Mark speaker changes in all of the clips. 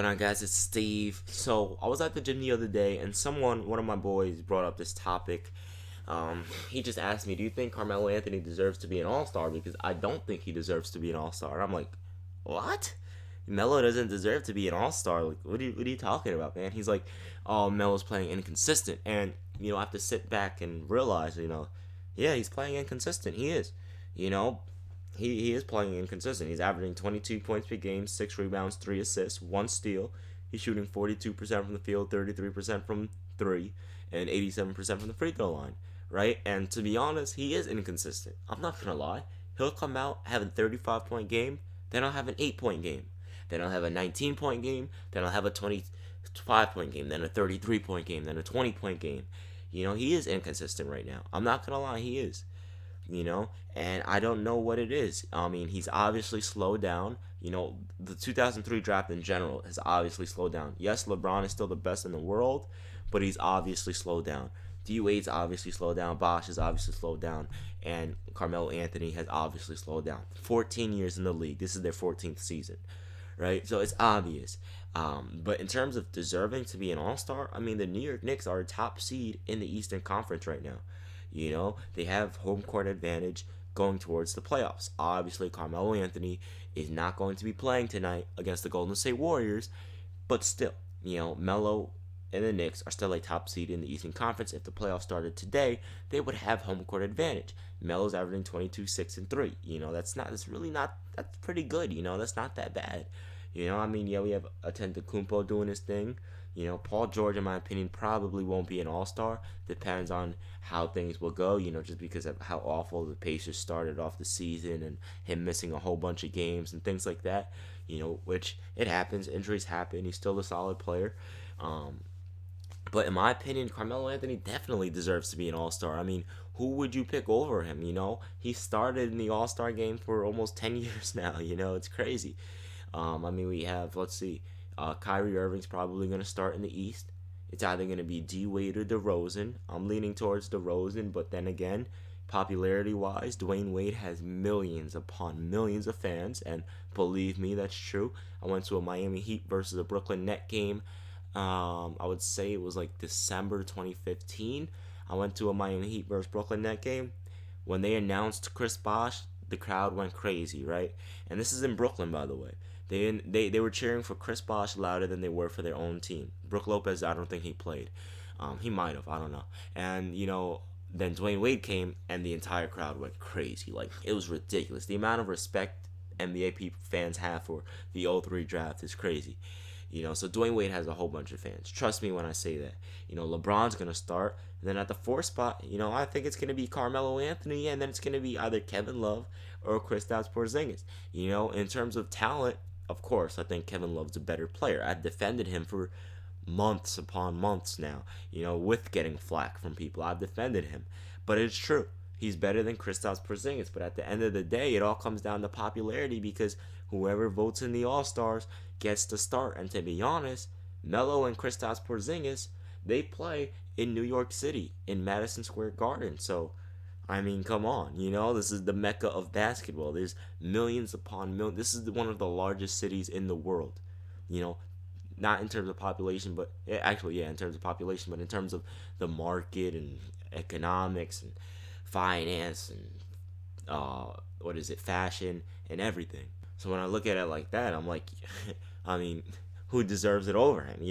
Speaker 1: on, guys? It's Steve. So I was at the gym the other day, and one of my boys, brought up this topic. He just asked me, "Do you think Carmelo Anthony deserves to be an All Star?" Because I don't think he deserves to be an All Star. I'm like, what? Melo doesn't deserve to be an All Star. Like, what are you talking about, man? He's like, oh, Melo's playing inconsistent, and I have to sit back and realize, yeah, he's playing inconsistent. He is, you know, he is playing inconsistent. He's averaging 22 points per game, 6 rebounds, 3 assists, 1 steal. He's shooting 42% from the field, 33% from three, and 87% from the free throw line, right? And to be honest, he is inconsistent. I'm not gonna lie. He'll come out have a 35-point game, then I'll have an 8-point game, then I'll have a 19-point game, then I'll have a 25-point game, then a 33-point game, then a 20-point game. He is inconsistent right now. I'm not gonna lie, he is. And I don't know what it is. I mean, he's obviously slowed down. The 2003 draft in general has obviously slowed down. Yes, LeBron is still the best in the world, but he's obviously slowed down. D Wade's obviously slowed down. Bosh has obviously slowed down. And Carmelo Anthony has obviously slowed down. 14 years in the league. This is their 14th season, right? So it's obvious. But in terms of deserving to be an All Star, I mean, the New York Knicks are a top seed in the Eastern Conference right now. They have home court advantage going towards the playoffs. Obviously, Carmelo Anthony is not going to be playing tonight against the Golden State Warriors, but still, Melo and the Knicks are still a top seed in the Eastern Conference. If the playoffs started today, they would have home court advantage. Melo's averaging 22, 6, and 3. That's pretty good. That's not that bad. Yeah, we have Antetokounmpo doing his thing. Paul George, in my opinion, probably won't be an All-Star. Depends on how things will go, just because of how awful the Pacers started off the season and him missing a whole bunch of games and things like that, which it happens. Injuries happen. He's still a solid player. But in my opinion, Carmelo Anthony definitely deserves to be an All-Star. I mean, who would you pick over him, He started in the All-Star game for almost 10 years now, It's crazy. I mean, we have, let's see, Kyrie Irving's probably going to start in the East. It's either going to be D Wade or DeRozan. I'm leaning towards DeRozan, but then again, popularity-wise, Dwyane Wade has millions upon millions of fans, and believe me, that's true. I went to a Miami Heat versus a Brooklyn Net game. I would say it was like December 2015. I went to a Miami Heat versus Brooklyn Net game. When they announced Chris Bosh, the crowd went crazy, right? And this is in Brooklyn, by the way. They were cheering for Chris Bosh louder than they were for their own team. Brook Lopez, I don't think he played. He might have, I don't know. And then Dwyane Wade came, and the entire crowd went crazy. Like, it was ridiculous. The amount of respect NBA fans have for the '03 draft is crazy. So Dwyane Wade has a whole bunch of fans. Trust me when I say that. LeBron's gonna start. And then at the 4th spot, I think it's gonna be Carmelo Anthony, and then it's gonna be either Kevin Love or Kristaps Porzingis. In terms of talent, of course, I think Kevin Love's a better player. I've defended him for months upon months now, with getting flack from people. I've defended him. But it's true. He's better than Kristaps Porzingis. But at the end of the day, it all comes down to popularity because whoever votes in the All-Stars gets to start. And to be honest, Melo and Kristaps Porzingis, they play in New York City, in Madison Square Garden. So, I mean, come on, this is the mecca of basketball. There's millions upon millions. This is one of the largest cities in the world, not in terms of population, but actually, yeah, in terms of population, but in terms of the market and economics and finance and, fashion and everything. So when I look at it like that, I'm like, I mean, who deserves it over him,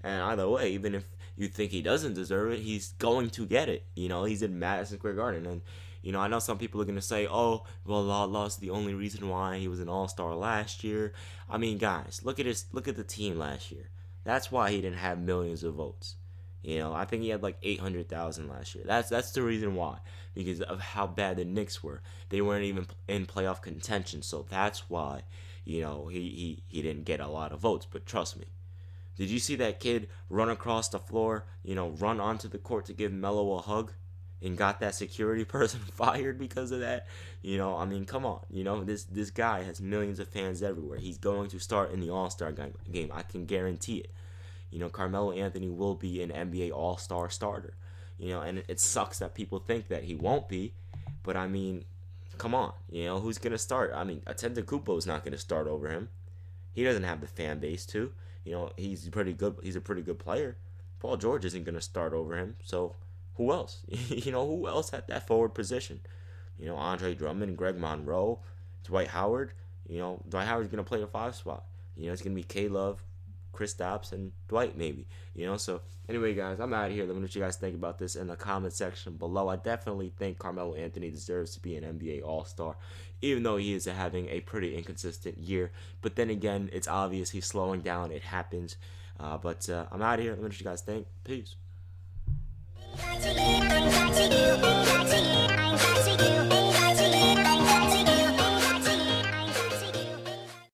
Speaker 1: And either way, even if you think he doesn't deserve it, he's going to get it. He's in Madison Square Garden. And, I know some people are going to say, oh, well, lost the only reason why he was an All-Star last year. I mean, guys, look at the team last year. That's why he didn't have millions of votes. I think he had like 800,000 last year. That's the reason why. Because of how bad the Knicks were. They weren't even in playoff contention. So that's why, he didn't get a lot of votes. But trust me. Did you see that kid run across the floor, run onto the court to give Melo a hug and got that security person fired because of that? I mean, come on. This guy has millions of fans everywhere. He's going to start in the All-Star game. I can guarantee it. Carmelo Anthony will be an NBA All-Star starter. And it sucks that people think that he won't be. But, I mean, come on. Who's going to start? I mean, Antetokounmpo is not going to start over him. He doesn't have the fan base to. He's pretty good. He's a pretty good player. Paul George isn't gonna start over him. So who else? Who else at that forward position? Andre Drummond, Greg Monroe, Dwight Howard. Dwight Howard's gonna play the 5 spot. It's gonna be K Love, Chris Stapps, and Dwight maybe. So anyway, guys, I'm out of here. Let me know what you guys think about this in the comment section below. I definitely think Carmelo Anthony deserves to be an NBA All-Star, even though he is having a pretty inconsistent year. But then again, it's obvious he's slowing down. It happens. But I'm out of here. Let me know what you guys think. Peace.